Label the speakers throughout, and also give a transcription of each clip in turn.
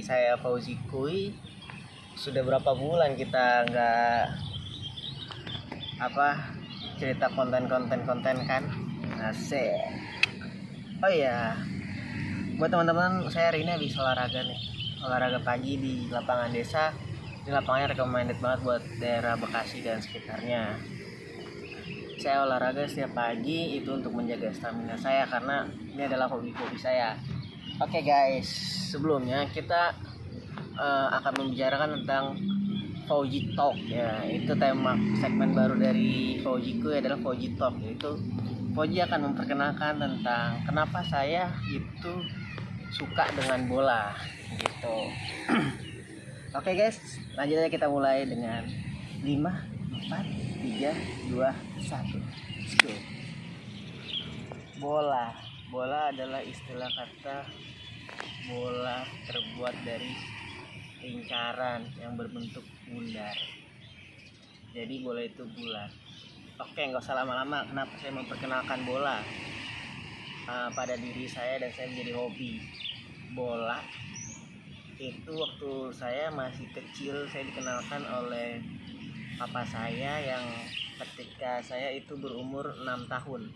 Speaker 1: Saya Fauzi Kui. Sudah berapa bulan kita nggak cerita konten kan. Asik. Oh iya, buat teman-teman, saya hari ini habis olahraga pagi di lapangan desa. Ini lapangannya recommended banget buat daerah Bekasi dan sekitarnya. Saya olahraga setiap pagi itu untuk menjaga stamina saya karena ini adalah hobi saya. Oke guys, sebelumnya kita akan membicarakan tentang Fauzi Talk ya. Itu tema segmen baru dari Fauziku adalah Fauzi Talk, yaitu Fauzi akan memperkenalkan tentang kenapa saya itu suka dengan bola gitu. Oke guys, lanjut aja, kita mulai dengan 5, 4, 3, 2, 1. Let's go. Bola adalah istilah kata bola terbuat dari lingkaran yang berbentuk bundar. Jadi bola itu bulat. Oke, nggak usah lama-lama. Kenapa saya memperkenalkan bola pada diri saya dan saya menjadi hobi bola? Itu waktu saya masih kecil, saya dikenalkan oleh papa saya yang ketika saya itu berumur 6 tahun.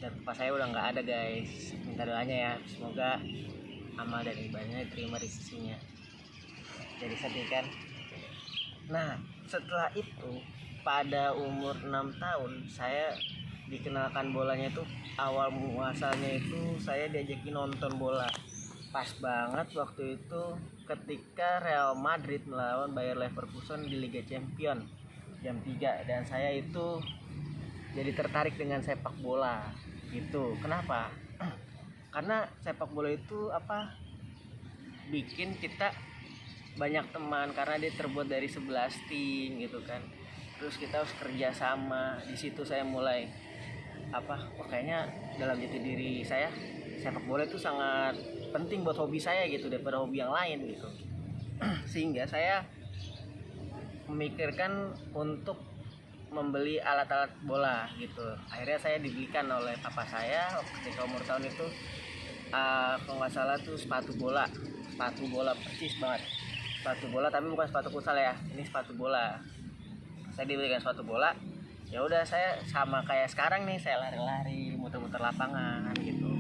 Speaker 1: Dan papa saya udah nggak ada guys. Minta doanya ya, semoga amal dan ibadahnya diterima di sisinya. Jadi sedih kan. Nah, setelah itu pada umur 6 tahun saya dikenalkan bolanya itu, awal muasalnya itu saya diajakin nonton bola. Pas banget waktu itu ketika Real Madrid melawan Bayer Leverkusen di Liga Champions jam 3, dan saya itu jadi tertarik dengan sepak bola gitu. Kenapa? Karena sepak bola itu bikin kita banyak teman, karena dia terbuat dari 11 tim gitu kan. Terus kita harus kerja sama. Di situ saya mulai kayaknya dalam jati diri saya sepak bola itu sangat penting buat hobi saya gitu daripada hobi yang lain gitu. Sehingga saya memikirkan untuk membeli alat-alat bola gitu. Akhirnya saya dibelikan oleh papa saya ketika umur tahun itu kalau nggak salah tuh sepatu bola persis banget, sepatu bola, tapi bukan sepatu futsal ya, ini sepatu bola. Saya dibelikan sepatu bola, ya udah saya sama kayak sekarang nih, saya lari-lari muter-muter lapangan gitu.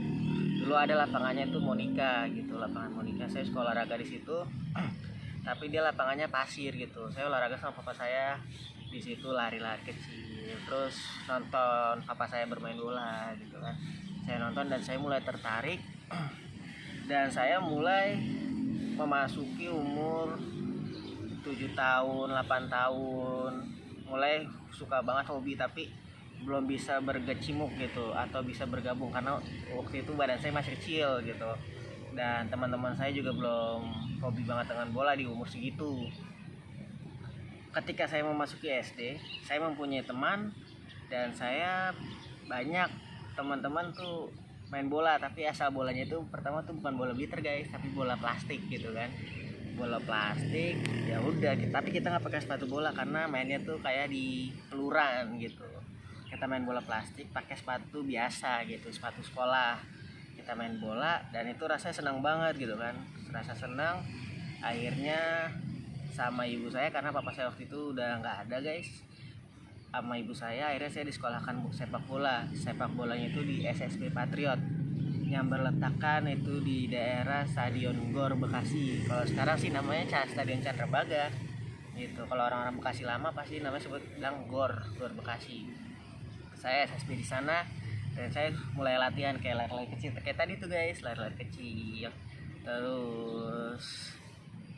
Speaker 1: Dulu ada lapangannya tuh Monika gitu, lapangan Monika, saya suka olahraga di situ. Tapi dia lapangannya pasir gitu. Saya olahraga sama papa saya di situ, lari-lari kecil, terus nonton papa saya bermain bola gitu kan. Saya nonton dan saya mulai tertarik dan saya mulai memasuki umur 7 tahun, 8 tahun, mulai suka banget hobi, tapi belum bisa berkecimpung gitu atau bisa bergabung karena waktu itu badan saya masih kecil gitu, dan teman-teman saya juga belum hobi banget dengan bola di umur segitu. Ketika saya memasuki SD, saya mempunyai teman dan saya banyak teman-teman tuh main bola, tapi asal bolanya itu pertama tuh bukan bola glitter guys, tapi bola plastik gitu kan. bola plastik ya udah, tapi kita nggak pakai sepatu bola karena mainnya tuh kayak di peluran gitu. Kita main bola plastik pakai sepatu biasa gitu, sepatu sekolah. Kita main bola dan itu rasanya senang banget gitu kan, rasa senang. Akhirnya sama ibu saya, karena papa saya waktu itu udah nggak ada guys, sama ibu saya akhirnya saya disekolahkan sepak bola. Sepak bolanya itu di SSB Patriot yang berletakkan itu di daerah Stadion GOR Bekasi. Kalau sekarang sih namanya Stadion Candrabaga gitu. Kalau orang-orang Bekasi lama pasti namanya sebut bilang GOR Bekasi. Saya SSB di sana dan saya mulai latihan kayak lari-lari kecil kayak tadi tuh guys, lari-lari kecil, terus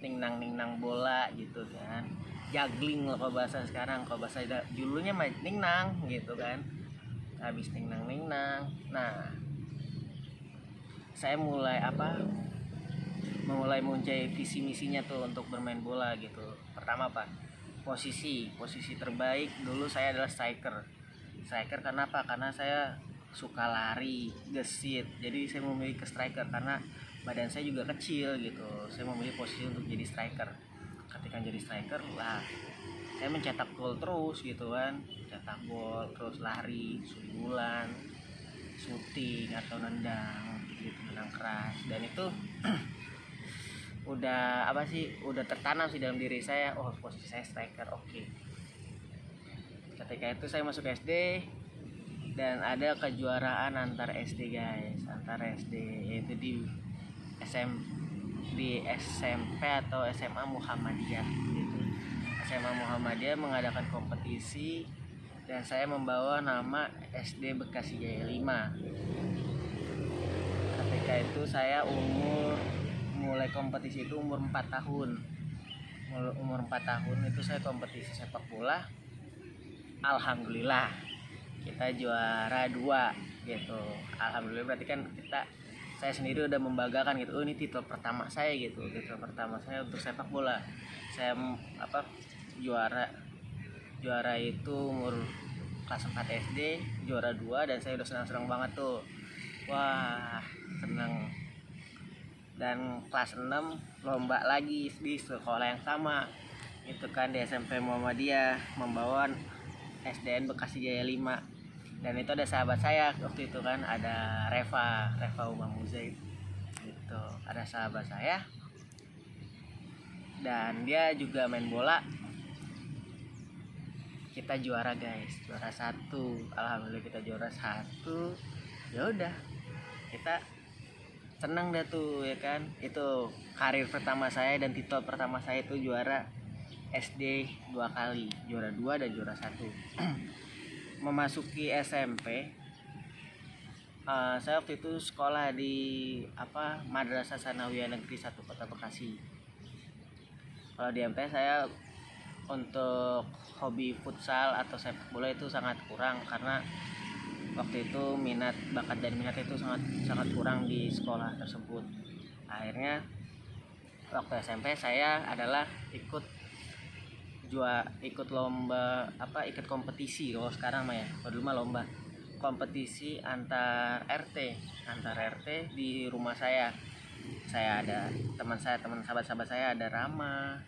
Speaker 1: ningnang bola gitu kan, juggling lah kalau bahasa sekarang, kalau bahasa dulunya ningnang gitu kan. Habis ningnang, nah saya mulai muncul visi misinya tuh untuk bermain bola gitu. Pertama posisi terbaik dulu saya adalah striker. Kenapa? Karena saya suka lari, gesit, jadi saya memilih ke striker karena badan saya juga kecil gitu. Saya memilih posisi untuk jadi striker. Ketika jadi striker lah saya mencetak gol terus gitu kan, cetak gol terus, lari, sundulan, shooting atau nendang gitu, nendang keras. Dan itu udah tertanam sih dalam diri saya, oh posisi saya striker, oke. Ketika itu saya masuk SD dan ada kejuaraan antar SD guys, yaitu di SMP atau SMA Muhammadiyah gitu. SMA Muhammadiyah mengadakan kompetisi dan saya membawa nama SD Bekasi Jaya 5. Ketika itu saya mulai kompetisi itu umur 4 tahun. Umur 4 tahun itu saya kompetisi sepak bola. Alhamdulillah kita juara 2 gitu. Alhamdulillah berarti kan saya sendiri udah membanggakan gitu. Oh ini titel pertama saya gitu. Titel pertama saya untuk sepak bola. Saya juara itu umur kelas 4 SD, juara 2 dan saya udah senang banget tuh. Wah, senang. Dan kelas 6 lomba lagi di sekolah yang sama. Itu kan di SMP Muhammadiyah membawa SDN Bekasi Jaya 5. Dan itu ada sahabat saya waktu itu kan, ada Reva Umam Muzaid gitu. Ada sahabat saya dan dia juga main bola. Kita juara guys, juara 1. Alhamdulillah kita juara 1. Ya udah, kita senang dah tuh ya kan. Itu karir pertama saya dan titel pertama saya itu juara SD 2 kali, juara 2 dan juara 1. Memasuki SMP, saya waktu itu sekolah di Madrasah Sanawiyah Negeri 1 Kota Bekasi. Kalau di MP saya untuk hobi futsal atau sepak bola itu sangat kurang karena waktu itu bakat dan minat itu sangat kurang di sekolah tersebut. Akhirnya waktu SMP saya adalah ikut lomba ikut kompetisi. Kalau sekarang mah ya, kalau dulu mah lomba kompetisi antar RT di rumah saya. Saya ada teman sahabat saya, ada Rama,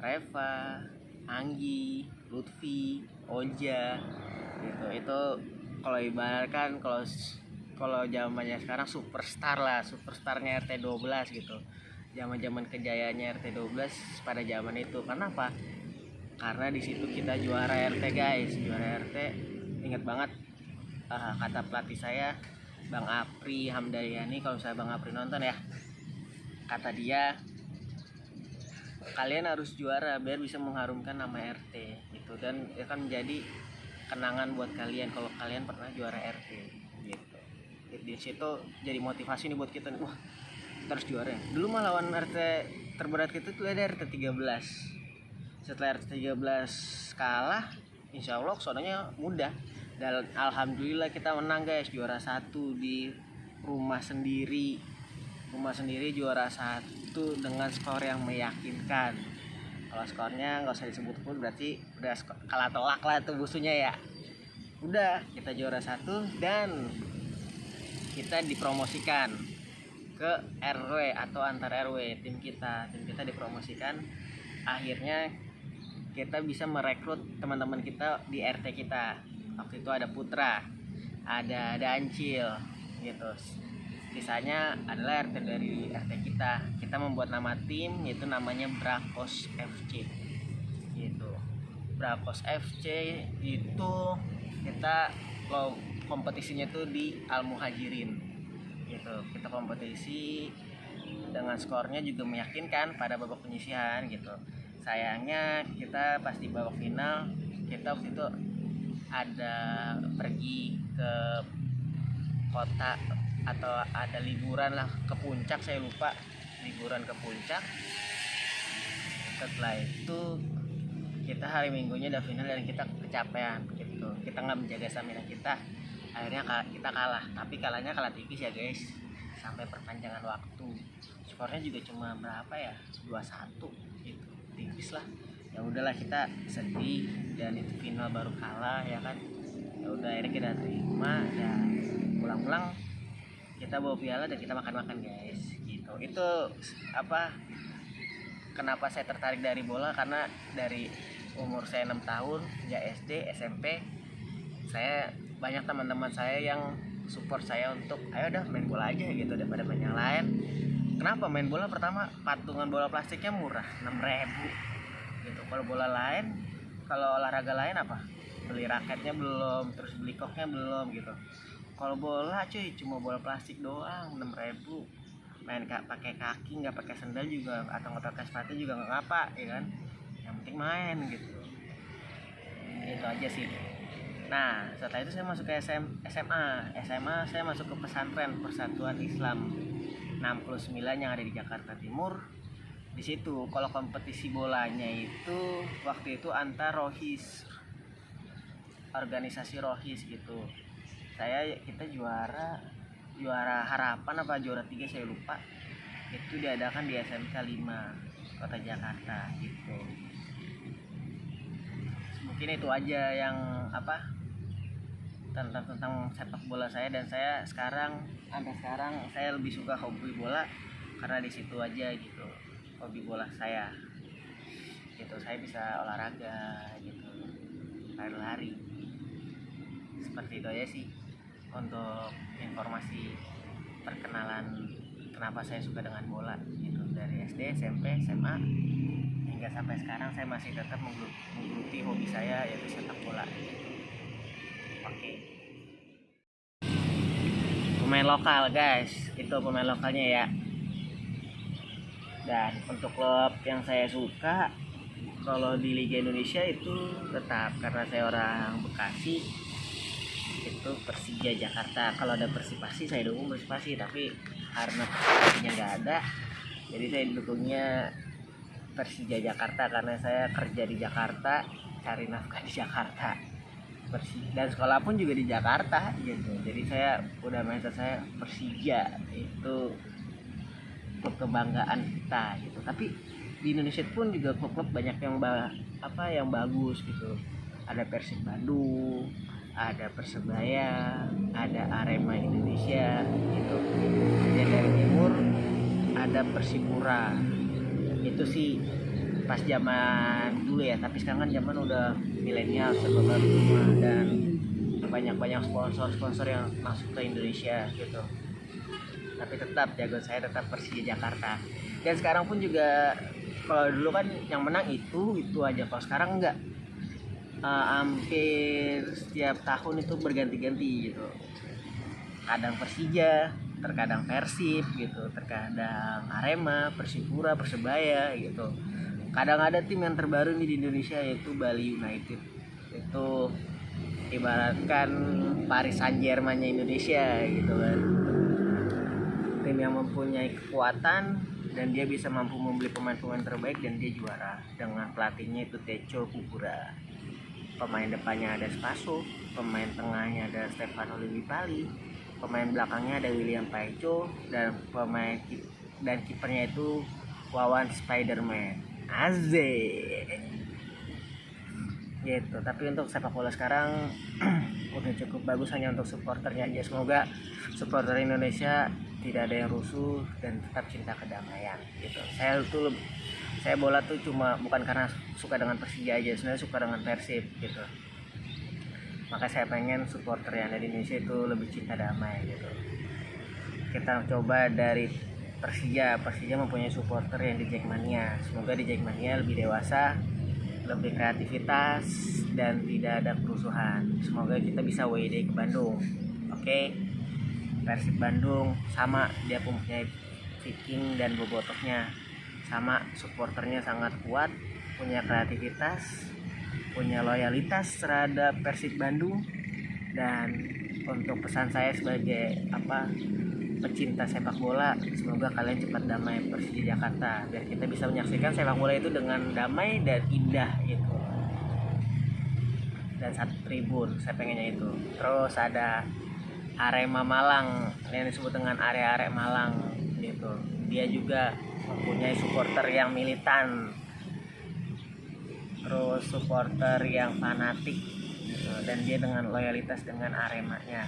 Speaker 1: Reva, Anggi, Lutfi, Oja gitu. Itu kalau ibaratkan kalau zamannya sekarang superstarnya RT 12 gitu. Zaman kejayaannya RT 12 pada zaman itu. Kenapa? Karena di situ kita juara RT guys, juara RT. Ingat banget kata pelatih saya, Bang Apri Hamdayani, kalau saya Bang Apri nonton ya, kata dia, kalian harus juara biar bisa mengharumkan nama RT gitu, dan akan menjadi kenangan buat kalian kalau kalian pernah juara RT gitu. Di situ jadi motivasi nih buat kita nih, wah terus juara. Dulu mah lawan RT terberat kita tuh ada RT 13. Setelah RT 13 kalah, insya Allah soalnya mudah. Dan alhamdulillah kita menang guys, juara 1 di rumah sendiri juara 1 dengan skor yang meyakinkan. Kalau skornya nggak usah disebut pun berarti udah kalah telak lah tuh busunya ya. Udah kita juara 1 dan kita dipromosikan ke RW atau antar RW. Tim kita dipromosikan, akhirnya kita bisa merekrut teman-teman kita di RT kita. Waktu itu ada Putra, ada Dancil gitu. Sisanya adalah RT dari RT kita. Kita membuat nama tim, yaitu namanya Brakos FC gitu. Brakos FC itu kita kompetisinya tuh di Al Muhajirin gitu. Kita kompetisi dengan skornya juga meyakinkan pada babak penyisihan gitu. Sayangnya kita pas di babak final, kita waktu itu ada pergi ke kota atau ada liburan lah ke puncak, saya lupa, liburan ke puncak. Setelah itu kita hari minggunya udah final dan kita kecapean gitu, kita nggak menjaga stamina kita, akhirnya kita kalah. Tapi kalahnya kalah tipis ya guys, sampai perpanjangan waktu. Skornya juga cuma berapa ya, 2-1 gitu, tipis lah. Ya udahlah, kita sedih dan itu final baru kalah ya kan. Ya udah, akhirnya kita terima dan pulang-pulang kita bawa piala dan kita makan-makan guys gitu. Itu apa, kenapa saya tertarik dari bola, karena dari umur saya 6 tahun ya, SD, SMP, saya banyak teman-teman saya yang support saya untuk ayo udah main bola aja gitu daripada main yang lain. Kenapa main bola? Pertama, patungan bola plastiknya murah, 6.000 gitu. Kalau bola lain, kalau olahraga lain apa, beli raketnya belum, terus beli koknya belum gitu. Kalau bola cuy, cuma bola plastik doang, 6.000, main pakai kaki, nggak pakai sandal juga atau nggak pakai sepatu juga nggak apa ya kan, yang penting main gitu. Itu aja sih. Nah setelah itu saya masuk ke SMA saya masuk ke pesantren Persatuan Islam 69 yang ada di Jakarta Timur. Di situ kalau kompetisi bolanya itu waktu itu antar rohis, organisasi rohis gitu. Kita juara harapan apa juara 3 saya lupa. Itu diadakan di SMK 5 Kota Jakarta gitu. Mungkin itu aja yang apa tentang sepak bola saya. Dan saya sekarang saya lebih suka hobi bola karena di situ aja gitu, hobi bola saya gitu. Saya bisa olahraga gitu, lari-lari, seperti itu aja sih untuk informasi perkenalan kenapa saya suka dengan bola gitu. Dari SD, SMP, SMA hingga sampai sekarang saya masih tetap menggeluti hobi saya, yaitu sepak bola. Oke. Pemain lokal guys, itu pemain lokalnya ya. Dan untuk klub yang saya suka kalau di Liga Indonesia itu tetap, karena saya orang Bekasi, itu Persija Jakarta. Kalau ada Persipasi saya dukung Persipasi, tapi karena Persipasinya nggak ada, jadi saya dukungnya Persija Jakarta karena saya kerja di Jakarta, cari nafkah di Jakarta, dan sekolah pun juga di Jakarta gitu. Jadi saya udah mindset saya Persija itu klub kebanggaan kita gitu. Tapi di Indonesia pun juga klub-klub banyak yang yang bagus gitu. Ada Persib Bandung, ada Persebaya, ada Arema Indonesia gitu. Dan dari timur ada Persipura. Itu sih pas zaman dulu ya, tapi sekarang kan zaman udah milenial, serba baru semua, dan banyak sponsor yang masuk ke Indonesia gitu. Tapi tetap jago saya tetap Persija Jakarta. Dan sekarang pun juga, kalau dulu kan yang menang itu aja, kalau sekarang enggak. Hampir setiap tahun itu berganti-ganti gitu. Kadang Persija, terkadang Persib gitu, terkadang Arema, Persipura, Persebaya gitu. Kadang ada tim yang terbaru nih di Indonesia, yaitu Bali United. Itu ibaratkan Paris Saint-Germain-nya Indonesia gitu kan. Tim yang mempunyai kekuatan dan dia bisa mampu membeli pemain-pemain terbaik, dan dia juara dengan pelatihnya itu Teco Kukura. Pemain depannya ada Spaso, pemain tengahnya ada Stefano Lillipali, pemain belakangnya ada William Paico, dan kipernya itu Wawan Spiderman. Azek. gitu. Tapi untuk sepak bola sekarang udah cukup bagus hanya untuk supporternya aja. Semoga supporter Indonesia tidak ada yang rusuh dan tetap cinta kedamaian gitu. Saya bola tuh cuma bukan karena suka dengan Persija aja, sebenarnya suka dengan Persib gitu. Maka saya pengen supporter yang ada di Indonesia itu lebih cinta damai gitu. Kita coba dari Persija mempunyai supporter yang di Jackmania. Semoga di Jackmania lebih dewasa, lebih kreativitas, dan tidak ada kerusuhan. Semoga kita bisa WD ke Bandung. Oke. Persib Bandung sama, dia mempunyai Viking dan Bobotoknya. Sama, supporternya sangat kuat, punya kreativitas, punya loyalitas terhadap Persib Bandung. Dan untuk pesan saya sebagai pecinta sepak bola, semoga kalian cepat damai Persija Jakarta biar kita bisa menyaksikan sepak bola itu dengan damai dan indah gitu. Dan satu tribun, saya pengennya itu. Terus ada Arema Malang yang disebut dengan area Malang gitu. Dia juga mempunyai supporter yang militan, terus supporter yang fanatik gitu. Dan dia dengan loyalitas dengan Aremanya.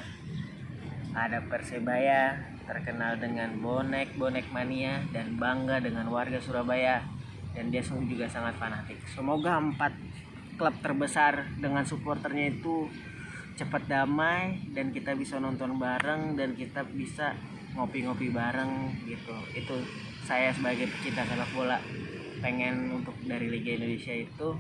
Speaker 1: Ada Persebaya, terkenal dengan bonek mania dan bangga dengan warga Surabaya, dan dia juga sangat fanatik. Semoga 4 klub terbesar dengan supporternya itu cepat damai dan kita bisa nonton bareng dan kita bisa ngopi-ngopi bareng gitu. Itu saya sebagai pecinta sepak bola pengen untuk dari Liga Indonesia itu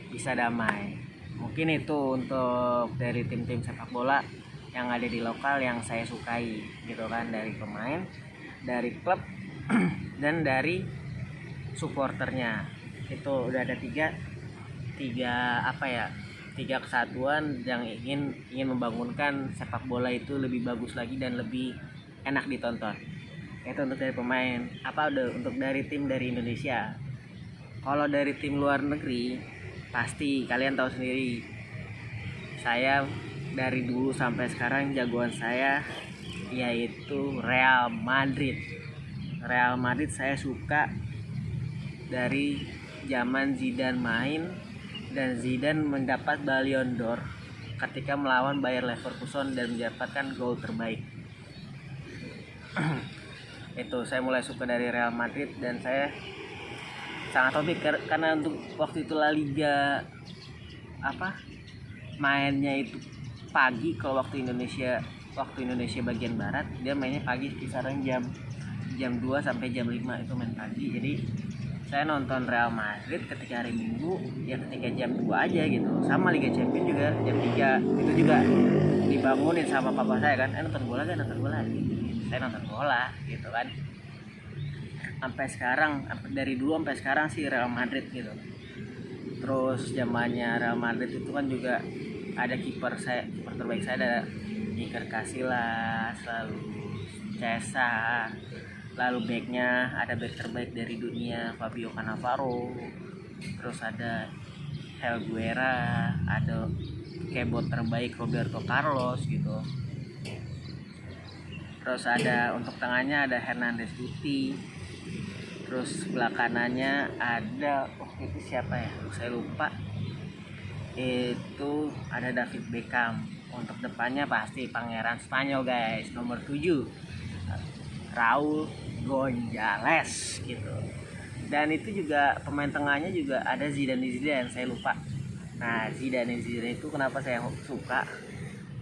Speaker 1: bisa damai. Mungkin itu untuk dari tim-tim sepak bola yang ada di lokal yang saya sukai gitu kan, dari pemain, dari klub dan dari supporternya. Itu udah ada tiga kesatuan yang ingin membangunkan sepak bola itu lebih bagus lagi dan lebih enak ditonton. Itu untuk dari pemain. Untuk dari tim dari Indonesia. Kalau dari tim luar negeri, pasti kalian tahu sendiri, saya dari dulu sampai sekarang jagoan saya yaitu Real Madrid. Real Madrid saya suka dari zaman Zidane main, dan Zidane mendapat Ballon d'Or ketika melawan Bayer Leverkusen dan mendapatkan gol terbaik. Itu saya mulai suka dari Real Madrid, dan saya sangat hobi karena untuk waktu itu La Liga mainnya itu pagi. Kalau waktu Indonesia bagian barat, dia mainnya pagi kisaran jam 2 sampai jam 5 itu main pagi. Jadi saya nonton Real Madrid ketika hari Minggu ya ketika jam 2 aja gitu. Sama Liga Champions juga jam 3 itu juga dibangunin sama papa saya kan, nonton bola saya nonton bola gitu kan. Sampai sekarang, dari dulu sampai sekarang sih Real Madrid gitu. Terus zamannya Real Madrid itu kan juga ada kiper terbaik saya, ada Iker Casillas, lalu Cesar, lalu backnya ada back terbaik dari dunia Fabio Cannavaro, terus ada Helguera, ada keyboard terbaik Roberto Carlos gitu. Terus ada untuk tengahnya ada Hernandez Guti, terus belakangnya ada itu siapa ya, saya lupa, itu ada David Beckham. Untuk depannya pasti pangeran Spanyol guys, nomor 7 Raul Gonzalez gitu. Dan itu juga pemain tengahnya juga ada Zidane, saya lupa. Nah Zidane itu kenapa saya suka,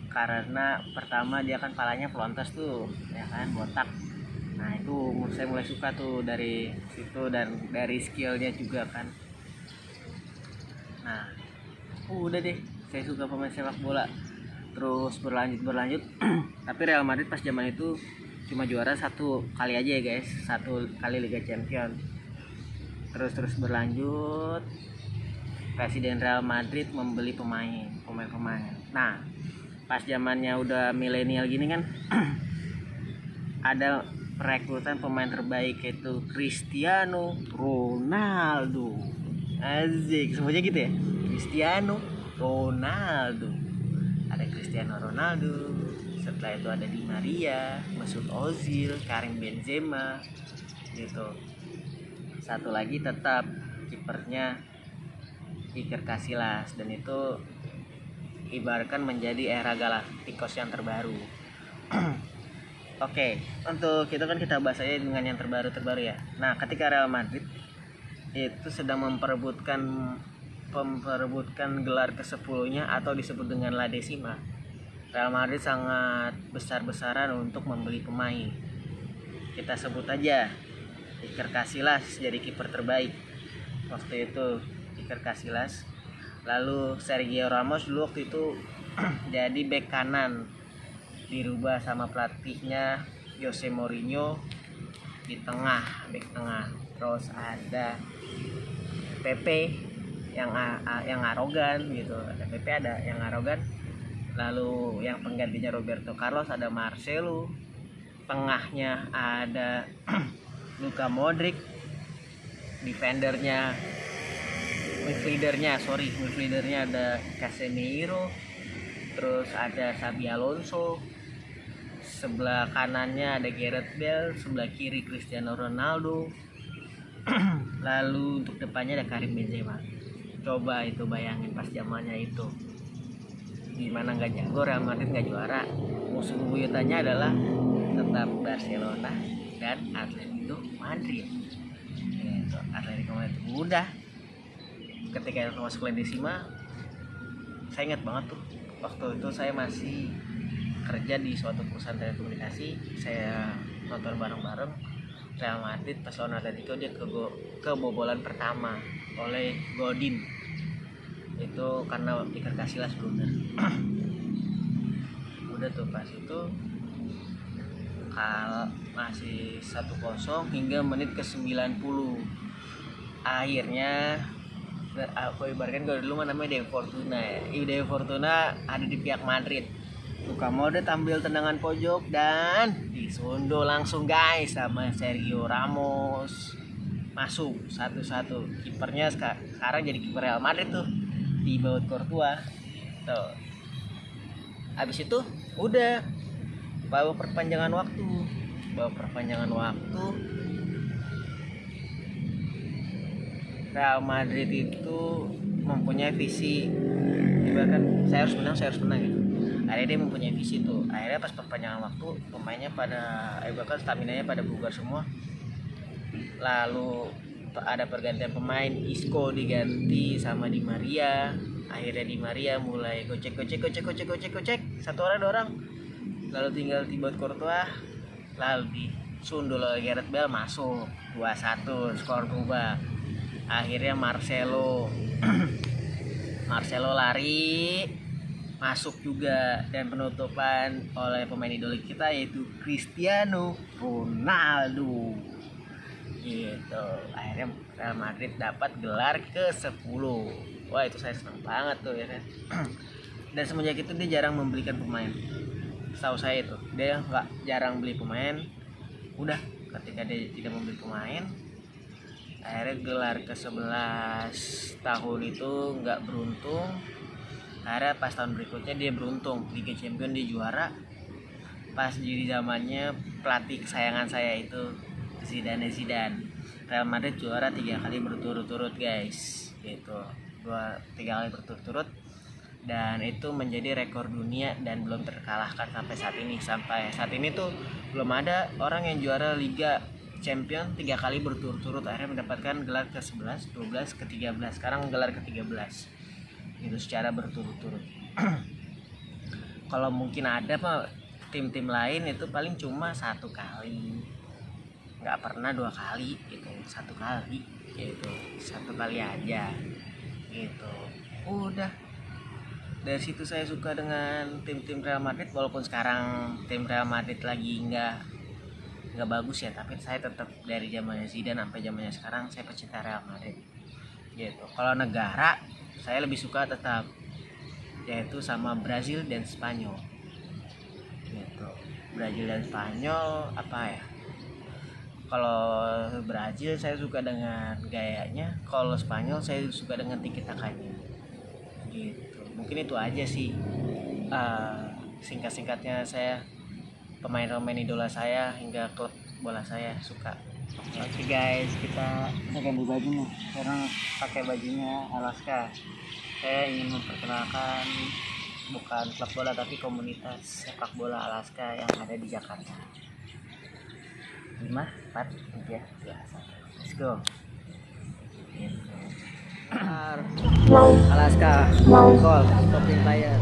Speaker 1: karena pertama dia kan palanya pelontos tuh ya kan, botak. Nah itu saya mulai suka tuh dari situ, dan dari skillnya juga kan. Nah udah deh, saya suka pemain sepak bola. Terus berlanjut tapi Real Madrid pas zaman itu cuma juara 1 kali aja ya guys, 1 kali Liga Champions. Terus berlanjut, Presiden Real Madrid membeli pemain. Nah pas zamannya udah milenial gini kan ada perekrutan pemain terbaik yaitu Cristiano Ronaldo. Asik, semuanya gitu ya, Cristiano Ronaldo. Ada Cristiano Ronaldo, setelah itu ada Di Maria, Mesut Ozil, Karim Benzema gitu. Satu lagi tetap kipernya Iker Casillas, dan itu ibaratkan menjadi era Galacticos yang terbaru. Oke, untuk kita bahas aja dengan yang terbaru ya. Nah, ketika Real Madrid itu sedang memperebutkan gelar ke-10-nya atau disebut dengan La Decima, Real Madrid sangat besar-besaran untuk membeli pemain. Kita sebut aja Iker Casillas jadi kiper terbaik waktu itu, Iker Casillas. Lalu Sergio Ramos dulu waktu itu jadi bek kanan, dirubah sama pelatihnya Jose Mourinho di tengah, bek tengah. Terus ada Pepe yang arogan gitu, ada Pepe, ada yang arogan. Lalu yang penggantinya Roberto Carlos ada Marcelo, tengahnya ada Luka Modric, midfieldernya ada Casemiro, terus ada Xabi Alonso, sebelah kanannya ada Gareth Bale, sebelah kiri Cristiano Ronaldo. Lalu untuk depannya ada Karim Benzema. Coba itu bayangin pas zamannya itu, gimana nggak jago Real Madrid nggak juara. Musuh bebuyutannya adalah tetap Barcelona dan Atletico Madrid. Gitu. Atletico Madrid udah ketika itu masuk La Decima, saya ingat banget tuh, waktu itu saya masih kerja di suatu perusahaan telekomunikasi. Saya nonton bareng-bareng Real Madrid pas lawan Atletico, dia kebobolan pertama oleh Godin. Itu karena Iker Casillas blunder. Udah tuh pas itu masih 1-0 hingga menit ke 90. Akhirnya aku ibaratkan kalau dulu namanya Devo Fortuna ada di pihak Madrid. Luka Modric ambil tendangan pojok dan disundo langsung guys sama Sergio Ramos, masuk 1-1. Kipernya sekarang jadi kiper Real Madrid tuh, di bawah Courtois tuh. Habis itu udah bawa perpanjangan waktu. Real Madrid itu mempunyai visi, ibaratkan saya harus menang gitu. Akhirnya dia mempunyai visi tuh. Akhirnya pas perpanjangan waktu pemainnya bahkan staminanya pada bugar semua. Lalu ada pergantian pemain, Isco diganti sama Di Maria. Akhirnya Di Maria mulai gocek, satu orang dua orang. Lalu tinggal Thibaut Courtois, lalu disundul oleh Gareth Bale, masuk 2-1, skor berubah. Akhirnya Marcelo lari masuk juga, dan penutupan oleh pemain idola kita yaitu Cristiano Ronaldo gitu. Akhirnya Real Madrid dapat gelar ke-10. Wah, itu saya senang banget tuh ya kan. Dan semenjak itu dia jarang membelikan pemain. Setahu saya itu dia jarang beli pemain. Udah ketika dia tidak membeli pemain, akhirnya gelar ke-11 tahun itu nggak beruntung. Akhirnya pas tahun berikutnya dia beruntung, Liga Champions dia juara. Pas di zamannya pelatih kesayangan saya itu Zidane. Real Madrid juara 3 kali berturut-turut guys, gitu. 3 kali berturut-turut, dan itu menjadi rekor dunia dan belum terkalahkan sampai saat ini tuh belum ada orang yang juara Liga Champion 3 kali berturut-turut akhirnya mendapatkan gelar ke-11, 12, ke-13. Sekarang gelar ke-13 itu secara berturut-turut. Kalau mungkin ada tim-tim lain itu paling cuma 1 kali, nggak pernah 2 kali gitu, 1 kali gitu, 1 kali aja gitu. Udah dari situ saya suka dengan tim Real Madrid, walaupun sekarang tim Real Madrid lagi nggak bagus ya, tapi saya tetap dari zamannya Zidane sampai zamannya sekarang saya pecinta Real Madrid gitu. Kalau negara saya lebih suka tetap yaitu sama Brazil dan Spanyol gitu. Brazil dan Spanyol apa ya, kalau Brazil saya suka dengan gayanya, kalau Spanyol saya suka dengan tiki-takanya gitu. Mungkin itu aja sih singkat-singkatnya saya pemain idola saya hingga klub bola saya suka. Oke guys, kita ganti baju nih. Sekarang pakai bajunya Alaska. Saya ingin memperkenalkan bukan klub bola tapi komunitas sepak bola Alaska yang ada di Jakarta. 5, 4, 3, 2, 1. Let's go. Gitu. Alaska, call, stopping player.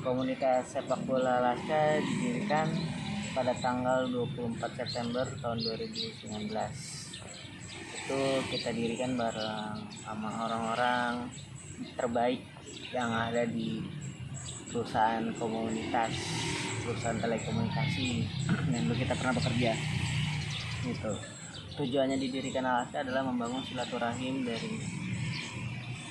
Speaker 1: Komunitas sepak bola Alaska didirikan pada tanggal 24 September tahun 2019. Itu kita dirikan bareng sama orang-orang terbaik yang ada di perusahaan telekomunikasi yang dulu kita pernah bekerja gitu. Tujuannya didirikan Alaska adalah membangun silaturahim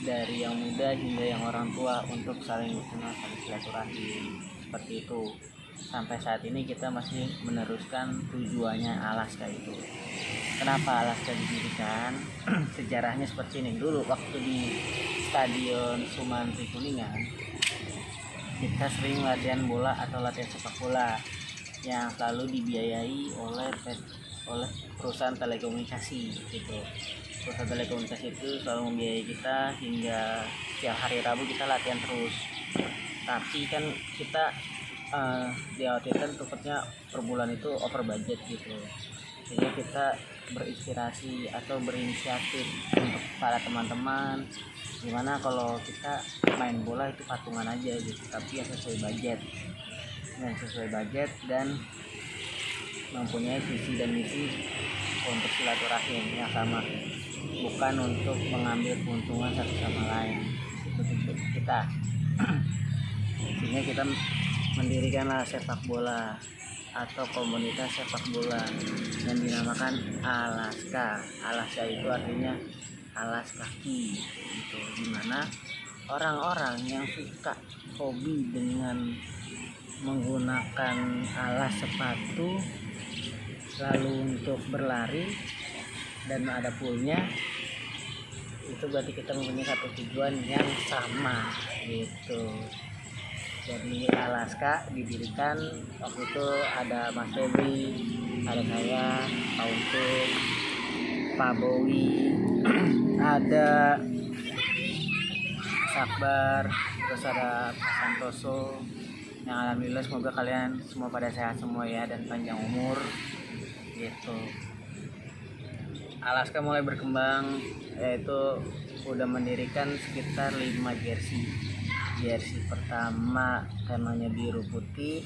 Speaker 1: dari yang muda hingga yang orang tua untuk saling berkenal, saling silaturahim seperti itu. Sampai saat ini kita masih meneruskan tujuannya Alaska itu. Kenapa Alaska didirikan? Sejarahnya seperti ini. Dulu waktu di Stadion Sumantri Kuningan, kita sering latihan bola atau latihan sepak bola yang selalu dibiayai oleh perusahaan telekomunikasi gitu. Perusahaan telekomunikasi itu selalu membiayai kita hingga setiap hari Rabu kita latihan terus. Tapi kan kita dikhawatirkan tuketnya per bulan itu over budget gitu. Jadi kita berinspirasi atau berinisiatif untuk para teman-teman, gimana kalau kita main bola itu patungan aja gitu, tapi yang sesuai budget dan mempunyai visi dan misi untuk silaturahim yang sama, bukan untuk mengambil keuntungan satu sama lain. Itu tujuan kita. Sehingga kita mendirikanlah sepak bola atau komunitas sepak bola yang dinamakan Alaska. Alaska itu artinya alas kaki gitu, dimana orang-orang yang suka hobi dengan menggunakan alas sepatu lalu untuk berlari dan ada poolnya, itu berarti kita mempunyai satu tujuan yang sama gitu. Jadi Alaska didirikan waktu itu ada Mas Febri, ada saya, Pak Untung, Pak Bowi, ada Sakbar, terus ada Pak Santoso, yang alhamdulillah semoga kalian semua pada sehat semua ya dan panjang umur gitu. Alaska mulai berkembang, yaitu udah mendirikan sekitar 5 jersey pertama temanya biru putih,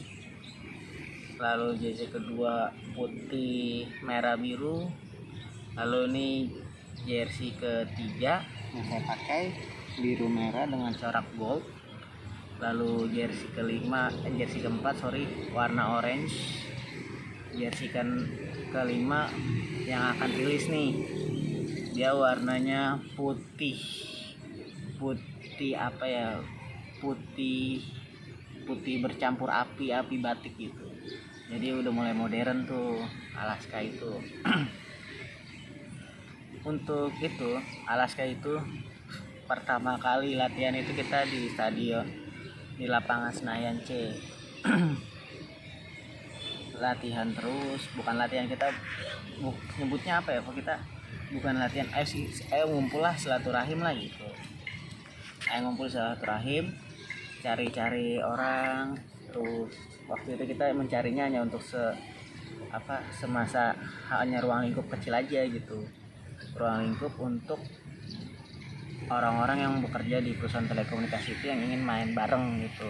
Speaker 1: lalu jersey kedua putih merah biru, lalu ini jersey ketiga yang saya pakai biru merah dengan corak gold, lalu jersey keempat warna orange, jersey kelima yang akan rilis nih, dia warnanya putih apa ya, putih bercampur api batik gitu. Jadi udah mulai modern tuh Alaska itu. Untuk itu Alaska itu pertama kali latihan itu kita di stadion, di lapangan Senayan C. Latihan terus, bukan latihan, kita nyebutnya apa ya, kok kita bukan latihan, ayo ngumpul lah, silaturahim lah gitu. Ayo ngumpul silaturahim, cari-cari orang. Terus waktu itu kita mencarinya hanya untuk semasa hanya ruang lingkup kecil aja gitu, ruang lingkup untuk orang-orang yang bekerja di perusahaan telekomunikasi itu yang ingin main bareng gitu.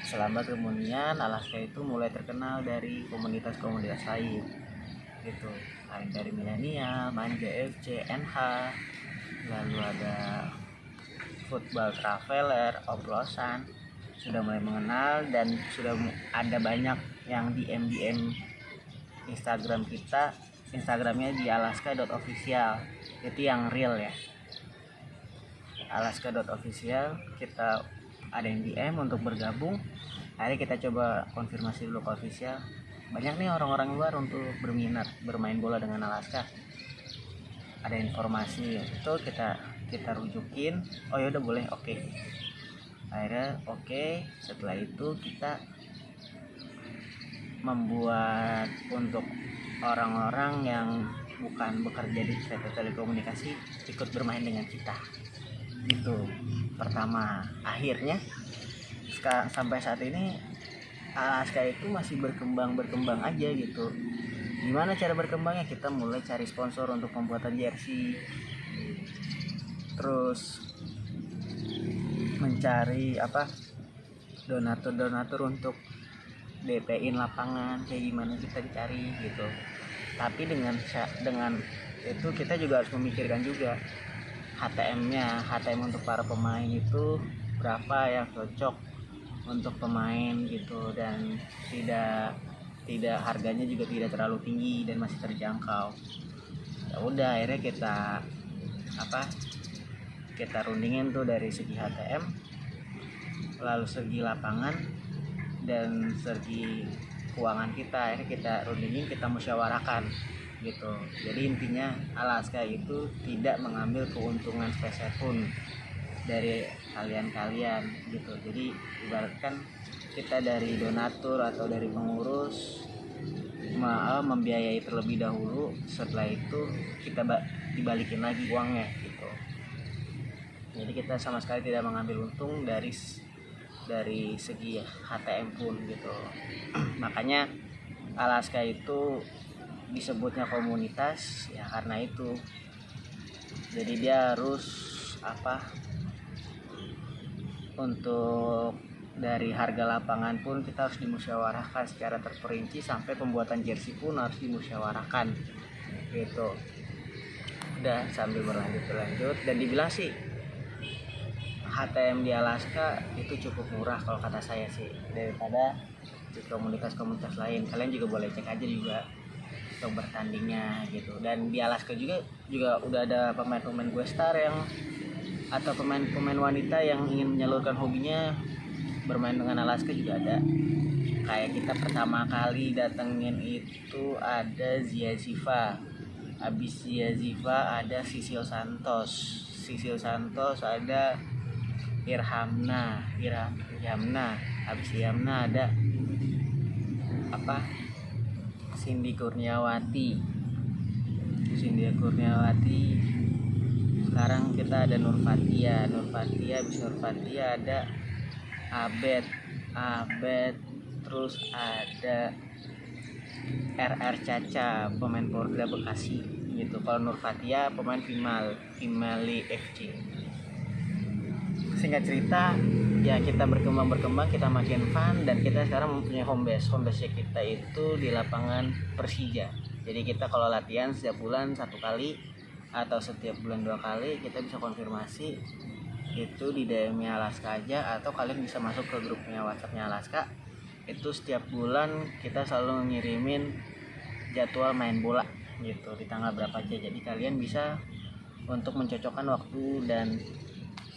Speaker 1: Selambat kemudian Alaska itu mulai terkenal dari komunitas-komunitas lain gitu, main dari milenial, main GFC, NH, lalu ada football traveler, oplosan, sudah mulai mengenal dan sudah ada banyak yang DM Instagram kita. Instagramnya di alaska.official, itu yang real ya, alaska.official. Kita ada yang DM untuk bergabung. Akhirnya kita coba konfirmasi dulu ke official, banyak nih orang-orang luar untuk berminat bermain bola dengan Alaska, ada informasi itu kita rujukin, oh ya udah boleh, oke. Akhirnya oke. Setelah itu kita membuat untuk orang-orang yang bukan bekerja di sektor telekomunikasi ikut bermain dengan kita gitu pertama. Akhirnya sampai saat ini Alaska itu masih berkembang aja gitu. Gimana cara berkembangnya? Kita mulai cari sponsor untuk pembuatan jersey, terus mencari donatur untuk DP-in lapangan, kayak gimana kita dicari gitu. Tapi dengan itu kita juga harus memikirkan juga HTM untuk para pemain itu berapa yang cocok untuk pemain gitu, dan tidak harganya juga tidak terlalu tinggi dan masih terjangkau. Ya udah, akhirnya kita rundingin tuh dari segi HTM, lalu segi lapangan dan segi keuangan kita. Akhirnya kita rundingin, kita musyawarahkan gitu. Jadi intinya Alaska itu tidak mengambil keuntungan sepeser pun dari kalian gitu. Jadi ibaratkan kita dari donatur atau dari pengurus membiayai terlebih dahulu, setelah itu kita dibalikin lagi uangnya gitu. Jadi kita sama sekali tidak mengambil untung dari segi HTM pun gitu. Makanya Alaska itu disebutnya komunitas ya karena itu. Jadi dia harus untuk dari harga lapangan pun kita harus dimusyawarahkan secara terperinci, sampai pembuatan jersey pun harus dimusyawarahkan gitu. Udah sambil berlanjut dan dibilang sih HTM di Alaska itu cukup murah kalau kata saya sih, daripada di komunitas-komunitas lain. Kalian juga boleh cek aja juga untuk bertandingnya gitu. Dan di Alaska juga udah ada pemain-pemain gue star atau pemain-pemain wanita yang ingin menyalurkan hobinya bermain dengan Alaska juga ada. Kayak kita pertama kali datengin itu ada Zia Ziva, habis Zia Ziva ada Sisil Santos, ada Irhamna, habis Irhamna ada Cindy Kurniawati. Sekarang kita ada Nurfatia, habis Nurfatia ada Abed, terus ada RR Caca, pemain Porda Bekasi gitu. Kalau Nurfatia pemain Fimali FC. Singkat cerita ya, kita berkembang, kita makin fun, dan kita sekarang mempunyai home base kita itu di lapangan Persija. Jadi kita kalau latihan setiap bulan 1 kali atau setiap bulan 2 kali, kita bisa konfirmasi itu di DM-nya Alaska aja, atau kalian bisa masuk ke grupnya WhatsApp-nya Alaska. Itu setiap bulan kita selalu ngirimin jadwal main bola gitu, di tanggal berapa aja. Jadi kalian bisa untuk mencocokkan waktu dan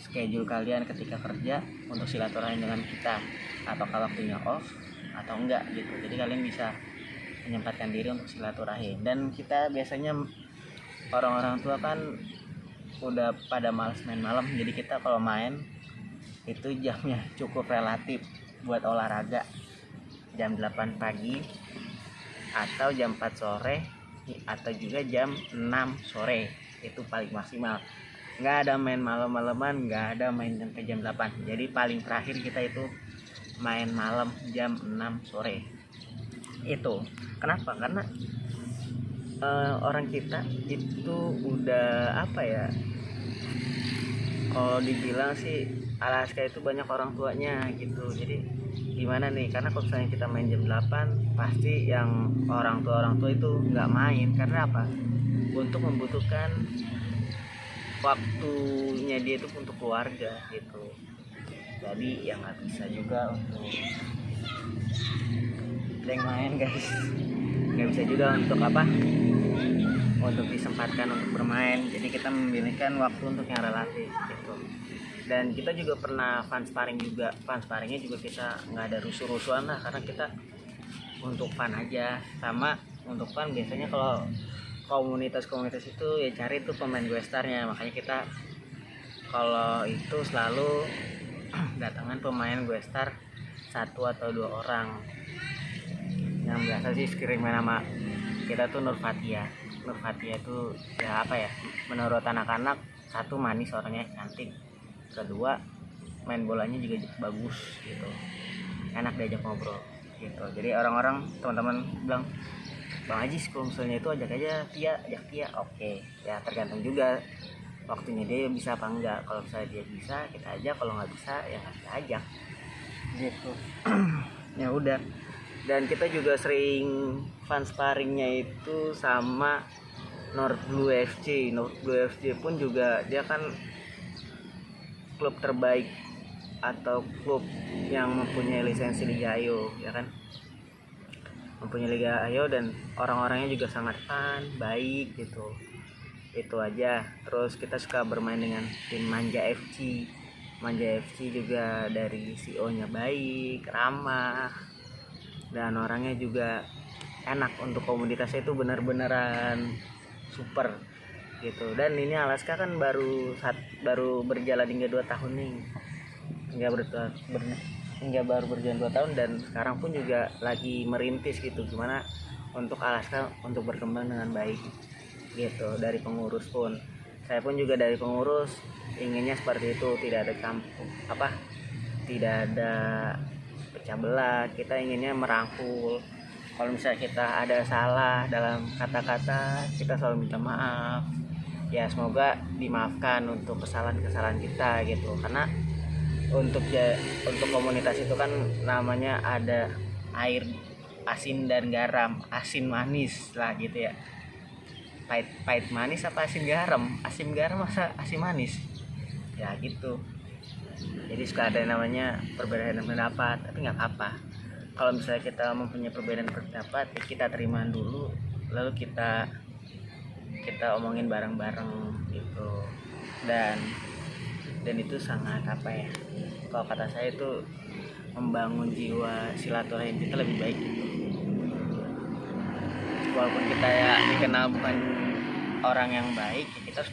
Speaker 1: schedule kalian ketika kerja untuk silaturahmi dengan kita, atau kalau waktunya off atau enggak gitu. Jadi kalian bisa menyempatkan diri untuk silaturahmi. Dan kita biasanya orang-orang tua kan udah pada malas main malam, jadi kita kalau main itu jamnya cukup relatif buat olahraga, jam 8 pagi atau jam 4 sore atau juga jam 6 sore, itu paling maksimal. Nggak ada main malam-malaman, nggak ada main sampai jam 8. Jadi paling terakhir kita itu main malam jam 6 sore. Itu kenapa? Karena orang kita itu udah apa ya, kalau dibilang sih Alaska itu banyak orang tuanya gitu. Jadi gimana nih, karena kalau misalnya kita main jam 8 pasti yang orang tua itu nggak main. Karena apa? Untuk membutuhkan waktunya dia itu untuk keluarga gitu. Jadi ya nggak bisa juga untuk yang main guys, nggak bisa juga untuk apa, untuk disempatkan untuk bermain. Jadi kita memilihkan waktu untuk yang relatif gitu. Dan kita juga pernah fun sparring juga. Fun sparringnya juga kita nggak ada rusuh-rusuhan lah, karena kita untuk fun aja. Sama untuk fun biasanya kalau komunitas itu ya cari tuh pemain gue starnya. Makanya kita kalau itu selalu datangan pemain gue star 1 atau 2 orang. Yang biasa sih screaman nama kita tuh Nur Fatia itu ya apa ya, menurut anak-anak, 1 manis, orangnya cantik, 2 main bolanya juga bagus gitu, enak diajak ngobrol gitu. Jadi orang-orang teman-teman bilang, Bang Ajis kalau misalnya itu ajak Tia. Oke, ya tergantung juga waktunya dia bisa apa enggak. Kalau misalnya dia bisa kita ajak, kalau nggak bisa ya nggak kita ajak gitu. Ya udah. Dan kita juga sering fun sparringnya itu sama North Blue FC pun juga dia kan klub terbaik atau klub yang mempunyai lisensi Liga Ayo, ya kan, mempunyai Liga Ayo, dan orang-orangnya juga sangat fun, baik gitu. Itu aja. Terus kita suka bermain dengan tim Manja FC juga dari CEO-nya baik, ramah, dan orangnya juga enak. Untuk komunitasnya itu benar-benaran super gitu. Dan ini Alaska kan baru berjalan hingga 2 tahun nih, hingga baru berjalan 2 tahun, dan sekarang pun juga lagi merintis gitu gimana untuk Alaska untuk berkembang dengan baik gitu. Dari pengurus pun, saya pun juga dari pengurus inginnya seperti itu, tidak ada pecah belah. Kita inginnya merangkul. Kalau misalnya kita ada salah dalam kata-kata, kita selalu minta maaf. Ya semoga dimaafkan untuk kesalahan kita gitu. Karena untuk komunitas itu kan namanya ada air, asin dan garam, asin manis lah gitu ya. Pahit manis apa asin garam? Asin garam masa asin manis? Ya gitu. Jadi suka ada namanya perbedaan pendapat, tapi nggak apa. Kalau misalnya kita mempunyai perbedaan pendapat, ya kita terima dulu, lalu kita omongin bareng-bareng gitu. Dan itu sangat apa ya, kalau kata saya itu membangun jiwa silaturahim kita lebih baik gitu. Walaupun kita ya dikenal bukan orang yang baik, ya kita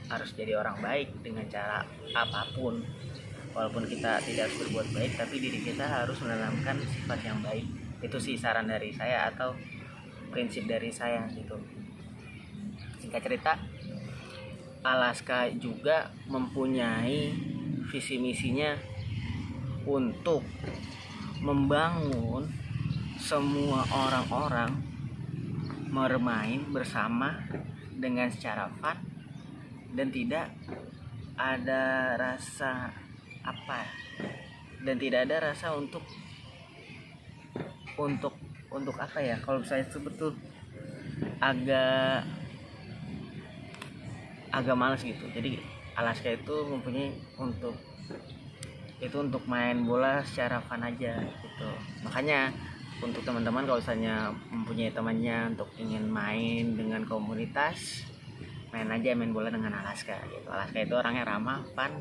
Speaker 1: harus jadi orang baik dengan cara apapun. Walaupun kita tidak harus berbuat baik, tapi diri kita harus menanamkan sifat yang baik. Itu sih saran dari saya atau prinsip dari saya gitu. Singkat cerita, Alaska juga mempunyai visi misinya untuk membangun semua orang-orang bermain bersama dengan secara fun, dan tidak ada rasa untuk apa ya, kalau saya sebut tuh agak malas gitu. Jadi Alaska itu mempunyai untuk main bola secara fun aja gitu. Makanya untuk teman-teman kalau misalnya mempunyai temannya untuk ingin main dengan komunitas, main bola dengan Alaska gitu. Alaska itu orangnya ramah, fun,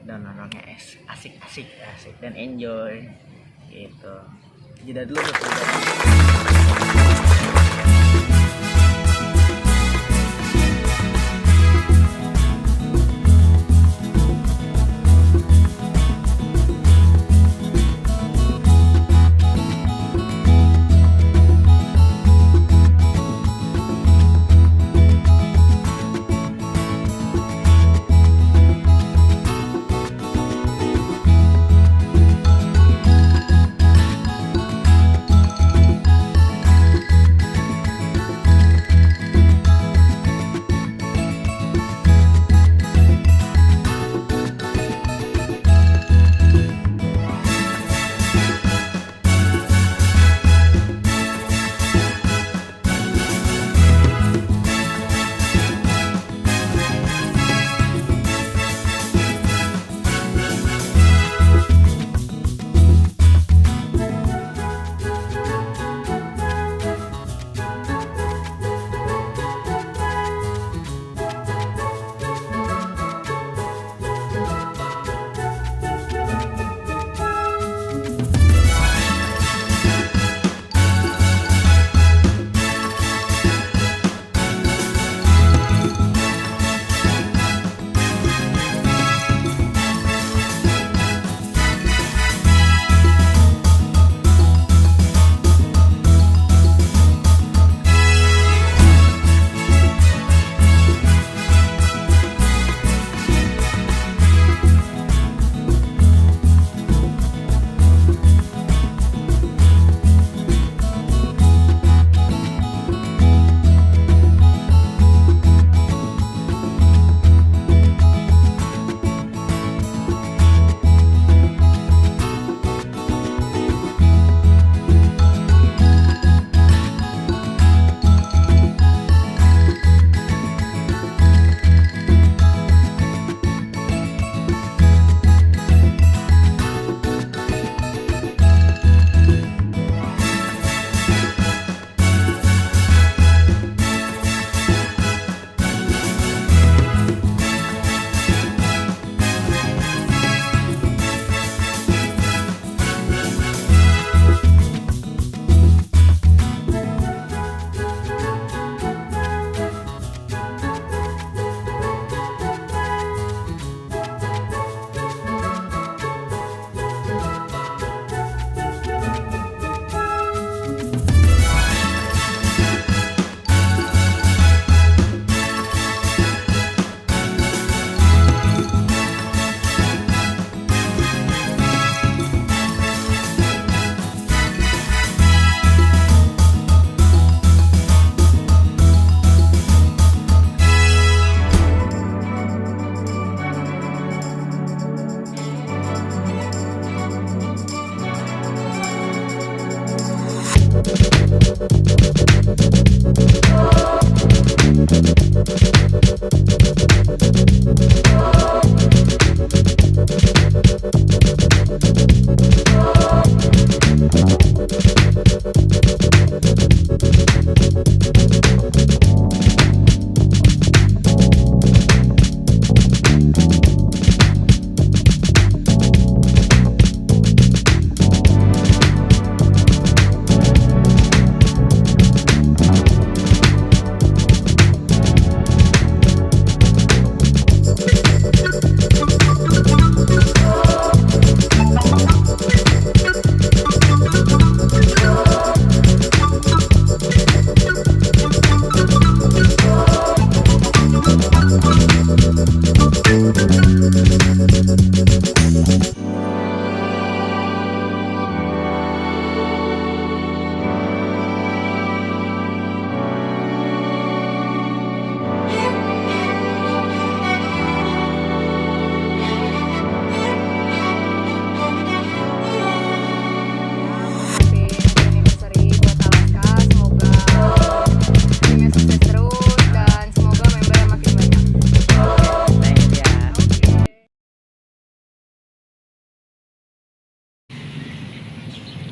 Speaker 1: dan orangnya asik dan enjoy gitu. Jeda dulu.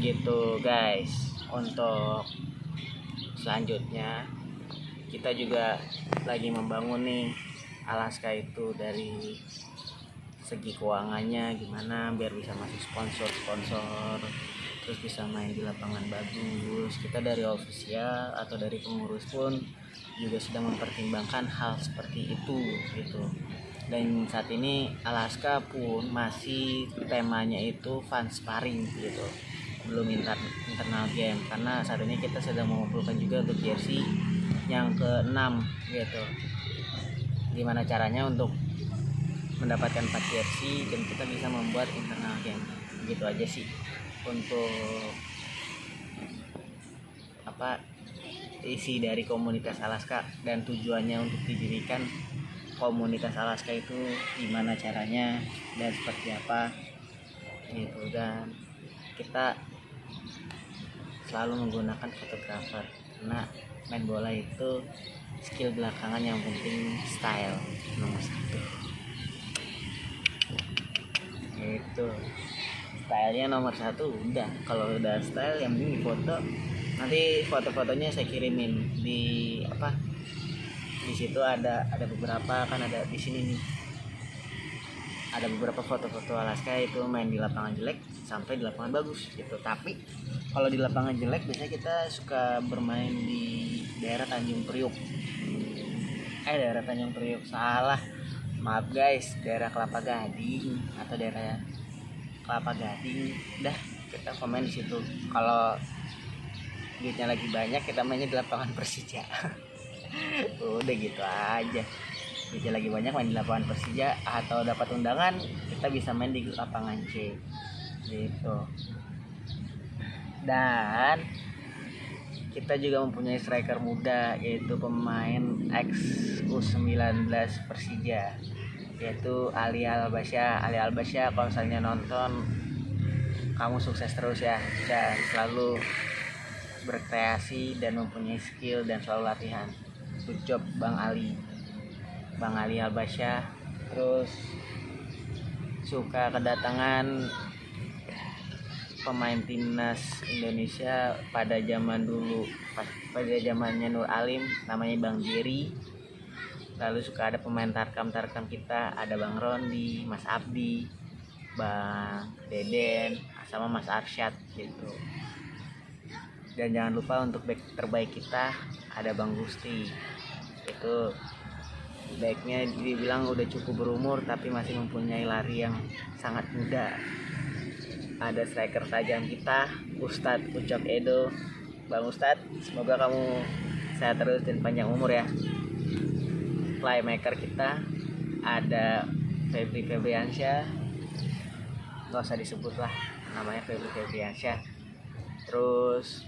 Speaker 1: gitu guys. Untuk selanjutnya kita juga lagi membangun nih Alaska itu dari segi keuangannya gimana biar bisa masuk sponsor, terus bisa main di lapangan bagus. Kita dari official atau dari pengurus pun juga sedang mempertimbangkan hal seperti itu gitu. Dan saat ini Alaska pun masih temanya itu fun sparring gitu, belum internal game, karena saat ini kita sedang mengumpulkan juga untuk jersey yang ke-6 gitu. Gimana caranya untuk mendapatkan 4 jersey dan kita bisa membuat internal game, gitu aja sih untuk isi dari komunitas Alaska dan tujuannya untuk didirikan komunitas Alaska itu gimana caranya dan seperti apa gitu. Dan kita selalu menggunakan fotografer karena main bola itu skill belakangan, yang penting style nomor 1 itu. Stylenya nomor 1 udah, kalau udah style yang penting di foto. Nanti foto-fotonya saya kirimin di di situ ada beberapa, kan ada di sini nih, ada beberapa foto-foto Alaska itu main di lapangan jelek sampai di lapangan bagus gitu. Tapi kalau di lapangan jelek biasanya kita suka bermain di daerah Tanjung Priuk. Daerah Tanjung Priuk salah, maaf guys, daerah Kelapa Gading atau daerah Kelapa Gading. Dah, kita komen di situ. Kalau duitnya lagi banyak kita mainnya di lapangan Persija. Udah gitu aja. Duitnya lagi banyak main di lapangan Persija, atau dapat undangan kita bisa main di lapangan C gitu. Dan kita juga mempunyai striker muda, yaitu pemain ex U19 Persija, yaitu Ali Albasyah. Kalau misalnya nonton, kamu sukses terus ya, dan selalu berkreasi dan mempunyai skill dan selalu latihan. Good job Bang Ali Albasyah. Terus suka kedatangan pemain timnas Indonesia pada zaman dulu, pada zamannya Nur Alim, namanya Bang Jerry. Lalu suka ada pemain tarkam kita, ada Bang Rondi, Mas Abdi, Bang Deden, sama Mas Arsyad gitu. Dan jangan lupa untuk back terbaik kita ada Bang Gusti. Itu backnya dibilang udah cukup berumur tapi masih mempunyai lari yang sangat muda. Ada striker tajam kita, Ustadz Ucok Edo. Bang Ustadz, semoga kamu sehat terus dan panjang umur ya. Playmaker kita ada Febri Febriansyah, nggak usah disebut lah namanya, Febri Febriansyah. Terus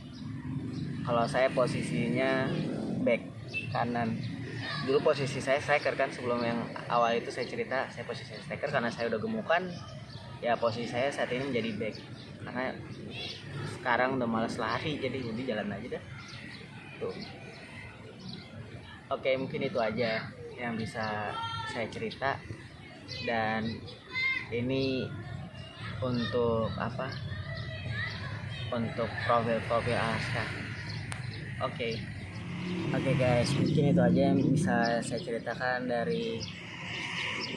Speaker 1: kalau saya posisinya back kanan. Dulu posisi saya striker kan, sebelum yang awal itu saya cerita saya posisi striker karena saya udah gemukan. Ya posisi saya saat ini menjadi back karena sekarang udah malas lari, jadi jalan aja dah tuh. Oke, mungkin itu aja yang bisa saya cerita. Dan ini untuk untuk profil Alaska. Oke guys, mungkin itu aja yang bisa saya ceritakan dari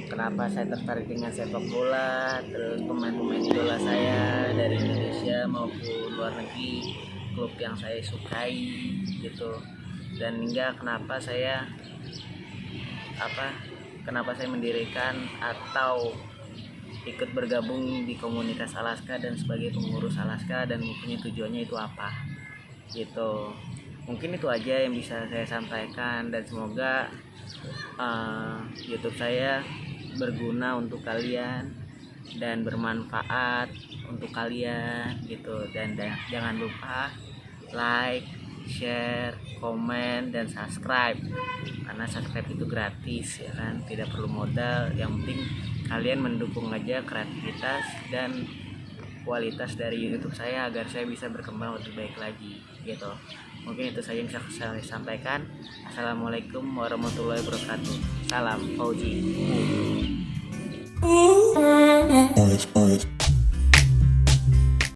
Speaker 1: kenapa saya tertarik dengan sepak bola, terus pemain-pemain idola saya dari Indonesia maupun luar negeri, klub yang saya sukai gitu. Dan hingga kenapa saya mendirikan atau ikut bergabung di komunitas Alaska dan sebagai pengurus Alaska, dan mempunyai tujuannya itu apa gitu. Mungkin itu aja yang bisa saya sampaikan, dan semoga YouTube saya berguna untuk kalian dan bermanfaat untuk kalian gitu. Dan jangan lupa like, share, komen, dan subscribe, karena subscribe itu gratis ya kan, tidak perlu modal. Yang penting kalian mendukung aja kreativitas dan kualitas dari YouTube saya agar saya bisa berkembang lebih baik lagi gitu. Mungkin itu saja yang bisa saya sampaikan. Assalamualaikum warahmatullahi wabarakatuh. Salam Fauzi.